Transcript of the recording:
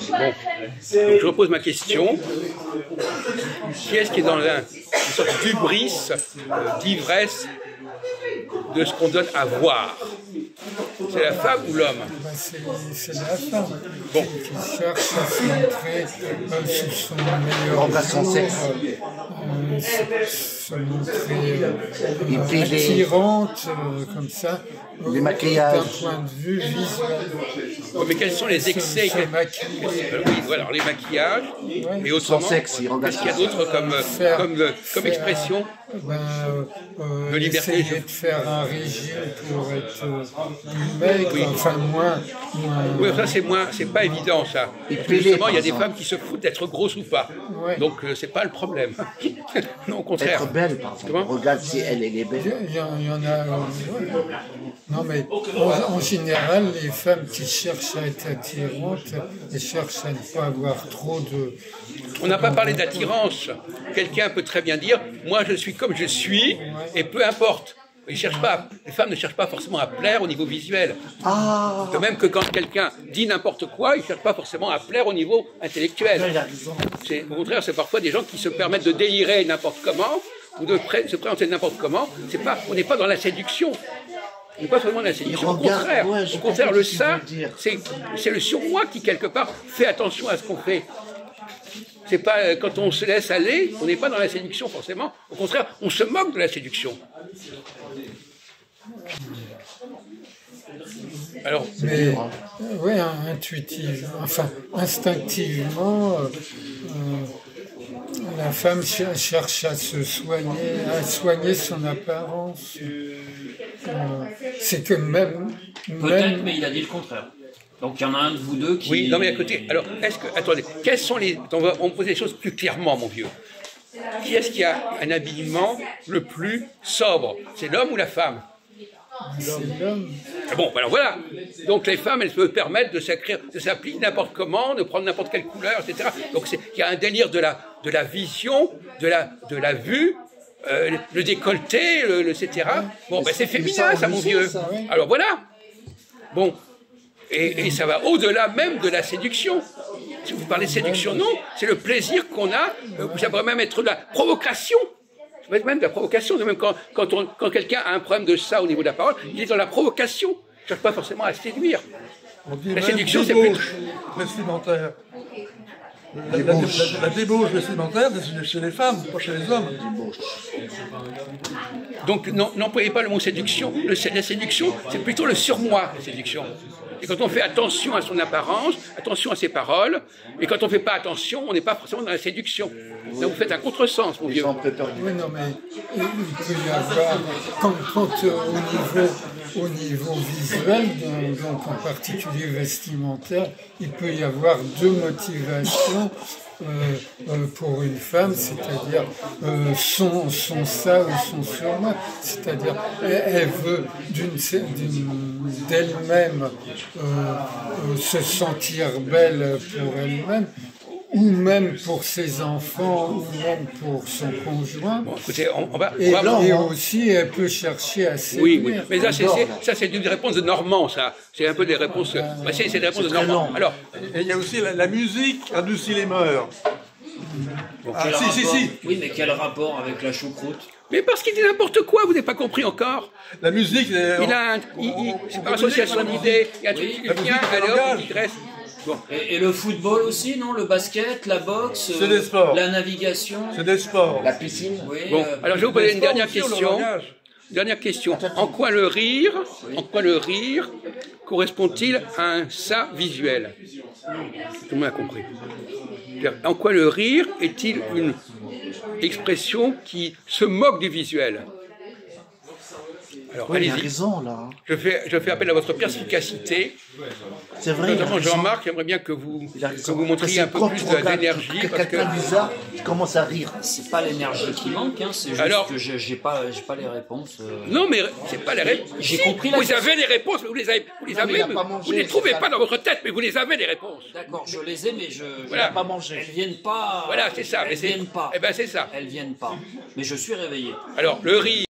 Bon, donc je repose ma question. Qui est-ce qui est dans une sorte d'hubris, d'ivresse de ce qu'on donne à voir? C'est la femme ou l'homme? C'est la femme Bon. qui cherche à se montrer sous son meilleur jour, se montrer attirante, comme ça, les maquillages. d'un point de vue visuel. Mais quels sont les excès? Oui, voilà, alors les maquillages, et autrement, qu'est-ce qu'il y a d'autre comme expression de liberté? Essayer de faire un régime pour être maigre, oui. Enfin moins... Oui, ça c'est pas évident ça. Justement, il y a des femmes qui se foutent d'être grosses ou pas. Ouais. Donc c'est pas le problème. Non, au contraire. Être belle, par exemple. Regarde si elle est belle. Il y en a... Non, mais en général, les femmes qui cherchent à être attirantes, elles cherchent à ne pas avoir trop de... On n'a pas parlé d'attirance. Quelqu'un peut très bien dire « moi je suis comme je suis et peu importe ». Les femmes ne cherchent pas forcément à plaire au niveau visuel. De même que quand quelqu'un dit n'importe quoi, il ne cherche pas forcément à plaire au niveau intellectuel. Au contraire, c'est parfois des gens qui se permettent de délirer n'importe comment ou de se présenter n'importe comment. On n'est pas dans la séduction. On n'est pas seulement dans la séduction. Au contraire, le ça, c'est le surmoi qui, quelque part, fait attention à ce qu'on fait. C'est pas quand on se laisse aller, on n'est pas dans la séduction forcément. Au contraire, on se moque de la séduction. Alors, mais oui, instinctivement, la femme cherche à se soigner, à soigner son apparence. C'est que même... Peut-être, mais il a dit le contraire. Donc il y en a un de vous deux qui... Oui, non mais à côté, alors, attendez, quels sont les... On pose les choses plus clairement, mon vieux. Qui est-ce qui a un habillement le plus sobre? C'est l'homme ou la femme? C'est l'homme. Ah bon, alors voilà. Donc les femmes, elles peuvent permettre de s'appliquer n'importe comment, de prendre n'importe quelle couleur, etc. Donc il y a un délire de la vision, de la vue, le décolleté, etc. Bon, ben c'est féminin, ça, mon vieux. Alors voilà. Bon. Et ça va au-delà même de la séduction. Si vous parlez de séduction, non, c'est le plaisir qu'on a, ça pourrait même être de la provocation. Ça peut être même de la provocation, même quand quelqu'un a un problème de ça au niveau de la parole, il est dans la provocation. Il ne cherche pas forcément à séduire. On dit la séduction, c'est plus... vestimentaire. La débauche vestimentaire, c'est chez les femmes, pas chez les hommes. Donc n'employez pas le mot séduction. La séduction, c'est plutôt le surmoi, la séduction. Et quand on fait attention à son apparence, attention à ses paroles, et quand on ne fait pas attention, on n'est pas forcément dans la séduction. Là, vous faites un contresens, mon vieux. Oui, non, mais il peut y avoir, quand au niveau visuel, donc en particulier vestimentaire, il peut y avoir deux motivations pour une femme, c'est-à-dire son ça ou son surmoi, c'est-à-dire elle veut d'elle-même se sentir belle pour elle-même, ou même pour ses enfants, ou même pour son conjoint. Bon, écoutez, et aussi, elle peut chercher à séduire. Oui, mais ça, c'est une réponse de Normand, ça. C'est un peu des réponses... c'est des réponses de Normand. Alors, et il y a aussi la musique adoucit les mœurs. Si. Oui, mais quel rapport avec la choucroute? Mais parce qu'il dit n'importe quoi, vous n'avez pas compris encore. La musique... c'est par association d'idées, il y a un truc qui vient, allez hop, il digresse. Bon. Et le football aussi, non? Le basket, la boxe, c'est des sports. La navigation. C'est des sports. La piscine. Oui, bon, alors je vais vous poser une dernière question. Dernière question. En quoi le rire correspond-il à un ça visuel? Tout le monde a compris. En quoi le rire est-il une expression qui se moque du visuel? Alors, allez-y. Raison, là. Je fais appel à votre perspicacité. C'est vrai. Notamment Jean-Marc, j'aimerais bien que vous montriez un peu plus d'énergie. Quelqu'un bizarre qui commence à rire. C'est pas l'énergie qui manque, hein, c'est juste que j'ai pas les réponses. Non, mais c'est pas les réponses. J'ai compris vous avez les réponses, mais vous les avez, vous ne les trouvez pas dans votre tête, mais vous les avez les réponses. D'accord, je les ai, mais je n'ai pas mangé. Elles viennent pas. Voilà, c'est ça. Elles viennent pas. Eh ben c'est ça. Elles viennent pas. Mais je suis réveillé. Alors le rire.